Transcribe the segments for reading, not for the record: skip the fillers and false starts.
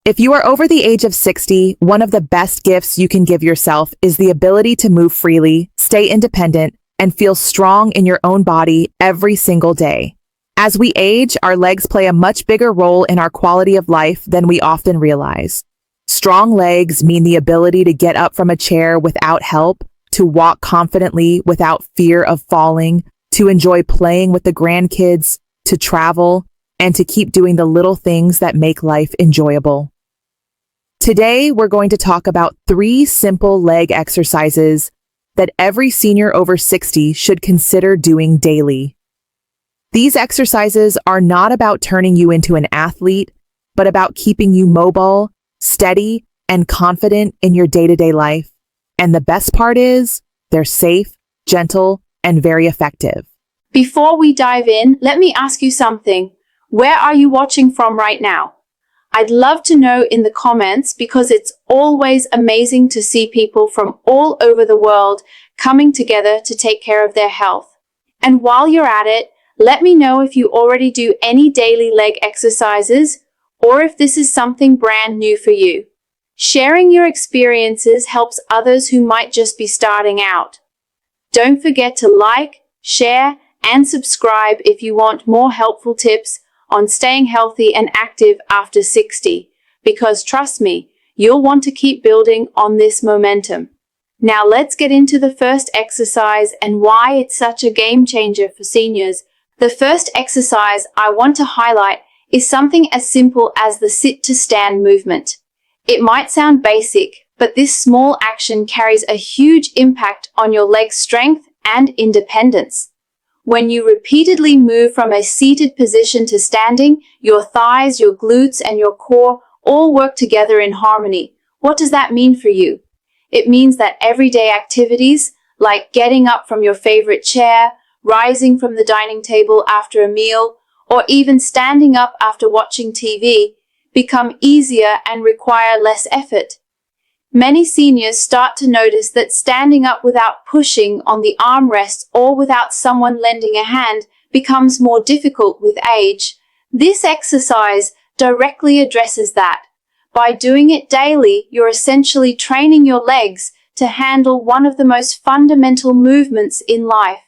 If you are over the age of 60, one of the best gifts you can give yourself is the ability to move freely, stay independent, and feel strong in your own body every single day. As we age, our legs play a much bigger role in our quality of life than we often realize. Strong legs mean the ability to get up from a chair without help, to walk confidently without fear of falling, to enjoy playing with the grandkids, to travel, and to keep doing the little things that make life enjoyable. Today, we're going to talk about 3 simple leg exercises that every senior over 60 should consider doing daily. These exercises are not about turning you into an athlete, but about keeping you mobile, steady, and confident in your day-to-day life. And the best part is, they're safe, gentle, and very effective. Before we dive in, let me ask you something. Where are you watching from right now? I'd love to know in the comments because it's always amazing to see people from all over the world coming together to take care of their health. And while you're at it, let me know if you already do any daily leg exercises or if this is something brand new for you. Sharing your experiences helps others who might just be starting out. Don't forget to like, share, and subscribe if you want more helpful tips on staying healthy and active after 60, because trust me, you'll want to keep building on this momentum. Now let's get into the first exercise and why it's such a game changer for seniors. The first exercise I want to highlight is something as simple as the sit to stand movement. It might sound basic, but this small action carries a huge impact on your leg strength and independence. When you repeatedly move from a seated position to standing, your thighs, your glutes, and your core all work together in harmony. What does that mean for you? It means that everyday activities, like getting up from your favorite chair, rising from the dining table after a meal, or even standing up after watching TV, become easier and require less effort. Many seniors start to notice that standing up without pushing on the armrests or without someone lending a hand becomes more difficult with age. This exercise directly addresses that. By doing it daily, you're essentially training your legs to handle one of the most fundamental movements in life.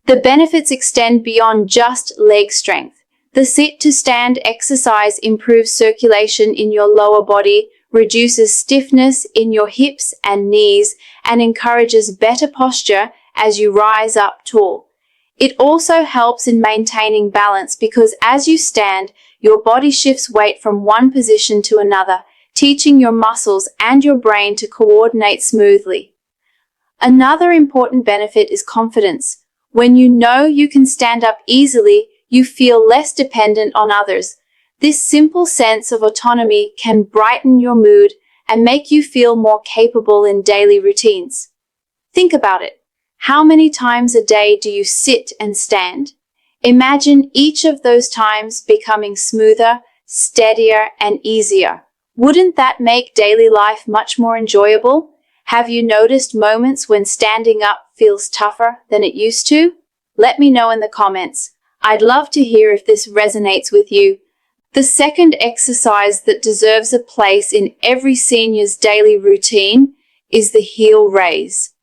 The benefits extend beyond just leg strength. The sit to stand exercise improves circulation in your lower body, reduces stiffness in your hips and knees, and encourages better posture as you rise up tall. It also helps in maintaining balance because as you stand, your body shifts weight from one position to another, teaching your muscles and your brain to coordinate smoothly. Another important benefit is confidence. When you know you can stand up easily, you feel less dependent on others. This simple sense of autonomy can brighten your mood and make you feel more capable in daily routines. Think about it. How many times a day do you sit and stand? Imagine each of those times becoming smoother, steadier, and easier. Wouldn't that make daily life much more enjoyable? Have you noticed moments when standing up feels tougher than it used to? Let me know in the comments. I'd love to hear if this resonates with you. The second exercise that deserves a place in every senior's daily routine is the heel raise.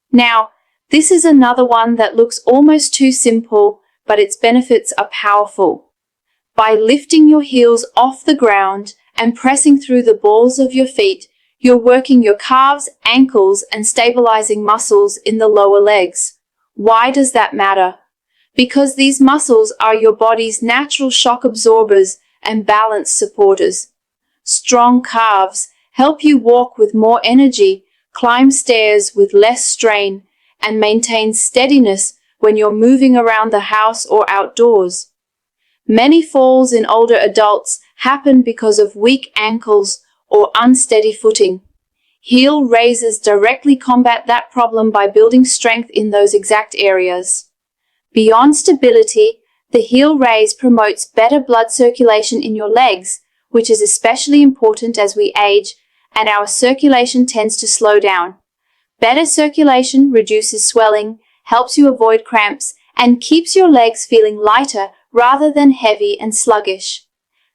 Now, this is another one that looks almost too simple, but its benefits are powerful. By lifting your heels off the ground and pressing through the balls of your feet, you're working your calves, ankles, and stabilizing muscles in the lower legs. Why does that matter? Because these muscles are your body's natural shock absorbers and balance supporters. Strong calves help you walk with more energy, climb stairs with less strain, and maintain steadiness when you're moving around the house or outdoors. Many falls in older adults happen because of weak ankles or unsteady footing. Heel raises directly combat that problem by building strength in those exact areas. Beyond stability, the heel raise promotes better blood circulation in your legs, which is especially important as we age and our circulation tends to slow down. Better circulation reduces swelling, helps you avoid cramps, and keeps your legs feeling lighter rather than heavy and sluggish.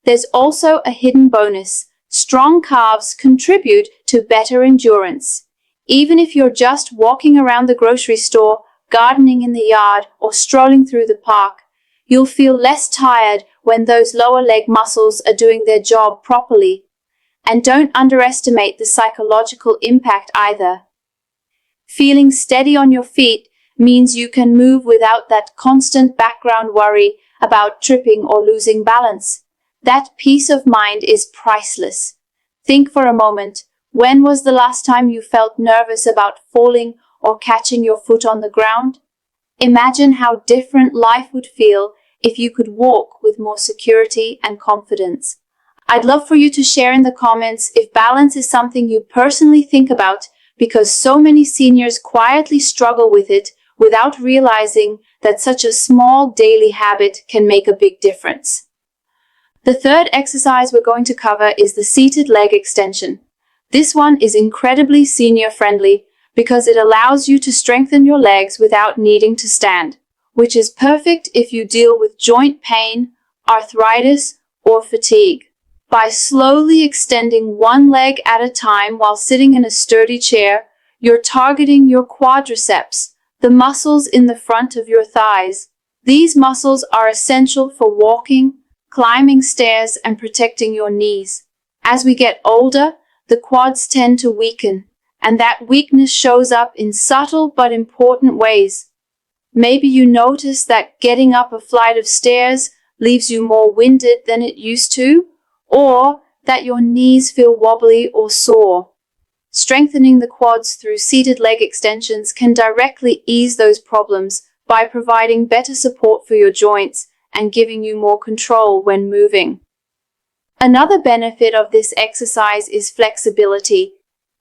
There's also a hidden bonus. Strong calves contribute to better endurance. Even if you're just walking around the grocery store, gardening in the yard, or strolling through the park, you'll feel less tired when those lower leg muscles are doing their job properly. And don't underestimate the psychological impact either. Feeling steady on your feet means you can move without that constant background worry about tripping or losing balance. That peace of mind is priceless. Think for a moment, when was the last time you felt nervous about falling or catching your foot on the ground? Imagine how different life would feel if you could walk with more security and confidence. I'd love for you to share in the comments if balance is something you personally think about, because so many seniors quietly struggle with it without realizing that such a small daily habit can make a big difference. The third exercise we're going to cover is the seated leg extension. This one is incredibly senior friendly because it allows you to strengthen your legs without needing to stand, which is perfect if you deal with joint pain, arthritis, or fatigue. By slowly extending one leg at a time while sitting in a sturdy chair, you're targeting your quadriceps, the muscles in the front of your thighs. These muscles are essential for walking, climbing stairs, and protecting your knees. As we get older, the quads tend to weaken, and that weakness shows up in subtle but important ways. Maybe you notice that getting up a flight of stairs leaves you more winded than it used to, or that your knees feel wobbly or sore. Strengthening the quads through seated leg extensions can directly ease those problems by providing better support for your joints and giving you more control when moving. Another benefit of this exercise is flexibility.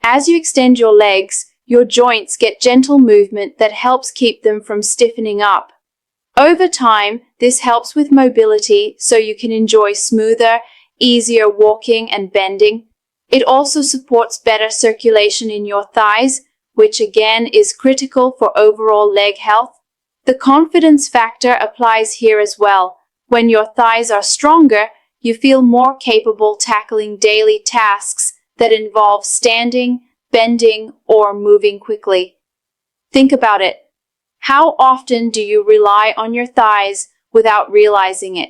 As you extend your legs, your joints get gentle movement that helps keep them from stiffening up. Over time, this helps with mobility so you can enjoy smoother, easier walking and bending. It also supports better circulation in your thighs, which again is critical for overall leg health. The confidence factor applies here as well. When your thighs are stronger, you feel more capable tackling daily tasks that involve standing, bending, or moving quickly. Think about it. How often do you rely on your thighs without realizing it?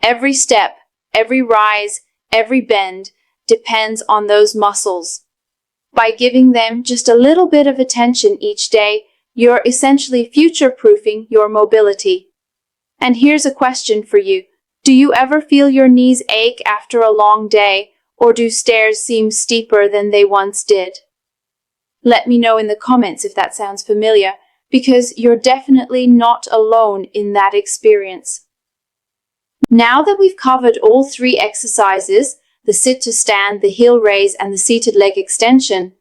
Every step, every rise, every bend depends on those muscles. By giving them just a little bit of attention each day, you're essentially future-proofing your mobility. And here's a question for you. Do you ever feel your knees ache after a long day, or do stairs seem steeper than they once did? Let me know in the comments if that sounds familiar, because you're definitely not alone in that experience. Now that we've covered all three exercises, the sit to stand, the heel raise, and the seated leg extension,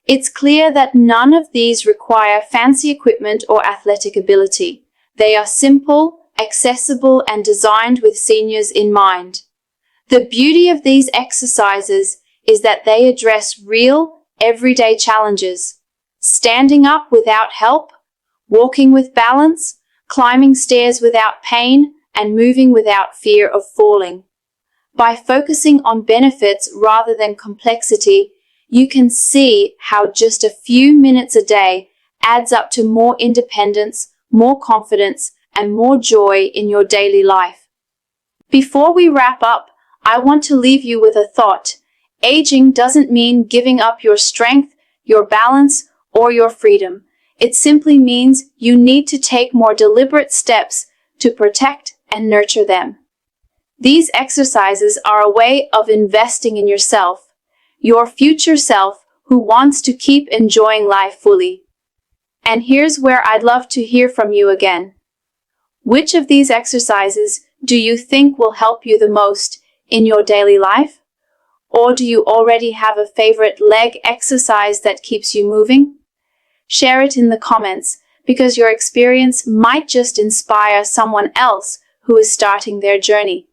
it's clear that none of these require fancy equipment or athletic ability. They are simple, accessible, and designed with seniors in mind. The beauty of these exercises is that they address real, everyday challenges. Standing up without help, walking with balance, climbing stairs without pain, and moving without fear of falling. By focusing on benefits rather than complexity, you can see how just a few minutes a day adds up to more independence, more confidence, and more joy in your daily life. Before we wrap up, I want to leave you with a thought. Aging doesn't mean giving up your strength, your balance, or your freedom. It simply means you need to take more deliberate steps to protect and nurture them. These exercises are a way of investing in yourself, your future self who wants to keep enjoying life fully. And here's where I'd love to hear from you again. Which of these exercises do you think will help you the most in your daily life? Or do you already have a favorite leg exercise that keeps you moving? Share it in the comments, because your experience might just inspire someone else who is starting their journey.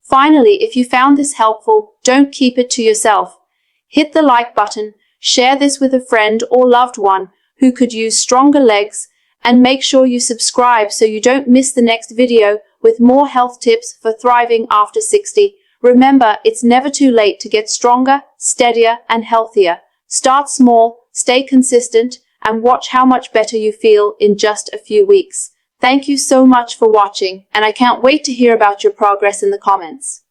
Finally, if you found this helpful, don't keep it to yourself. Hit the like button, share this with a friend or loved one who could use stronger legs, and make sure you subscribe so you don't miss the next video with more health tips for thriving after 60. Remember, it's never too late to get stronger, steadier, and healthier. Start small, stay consistent, and watch how much better you feel in just a few weeks. Thank you so much for watching, and I can't wait to hear about your progress in the comments.